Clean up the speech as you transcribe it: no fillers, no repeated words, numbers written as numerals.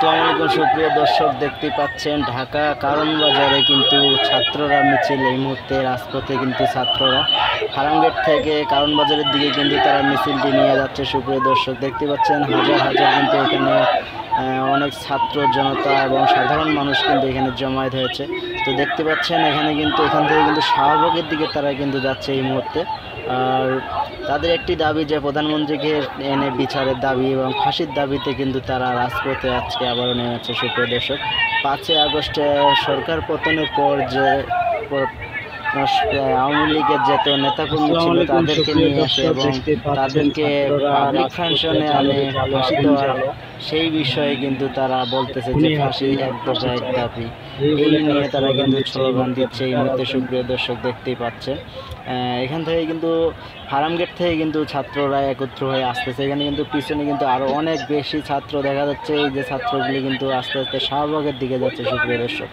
আসসালামু আলাইকুম সুপ্রিয় দর্শক, দেখতে পাচ্ছেন ঢাকা কারণ বাজারে কিন্তু ছাত্ররা মিছিল এই মুহূর্তে রাজপথে কিন্তু ছাত্ররা ফার্মগেট থেকে কারণ বাজারের দিকে কিন্তু তারা মিছিলটি নিয়ে যাচ্ছে। সুপ্রিয় দর্শক, দেখতে পাচ্ছেন হাজার হাজার কিন্তু এখানে অনেক ছাত্র জনতা এবং সাধারণ মানুষ কিন্তু এখানে জমায়েত হয়েছে। তো দেখতে পাচ্ছেন এখানে কিন্তু এখান থেকে কিন্তু শাহবাগের দিকে তারা কিন্তু যাচ্ছে এই মুহূর্তে। আর তাদের একটি দাবি যে প্রধানমন্ত্রীকে এনে বিচারের দাবি এবং ফাঁসির দাবিতে কিন্তু তারা রাজপথে আজকে আবারও নেমেছে। সুপ্রিয় দর্শক, 5ই আগস্টে সরকার পতনের পর যে আওয়ামী লীগের যত নেতাকর্মী ছিল তাদেরকে নিয়ে আসে এবং তাদেরকে পাবলিক ফাংশনে আনে ফাঁসি দেওয়ার সেই বিষয়ে কিন্তু তারা বলতেছে যে ফাঁসি এক দফা এক দাবি, এই নিয়ে তারা কিন্তু স্লোগান দিচ্ছে এই মুহূর্তে। সুপ্রিয় দর্শক, দেখতেই পাচ্ছেন এখান থেকে কিন্তু ফার্মগেট থেকে কিন্তু ছাত্ররা একত্র হয়ে আসতেছে। এখানে কিন্তু পিছনে কিন্তু আরও অনেক বেশি ছাত্র দেখা যাচ্ছে। এই যে ছাত্রগুলি কিন্তু আস্তে আস্তে শাহবাগের দিকে যাচ্ছে। সুপ্রিয় দর্শক।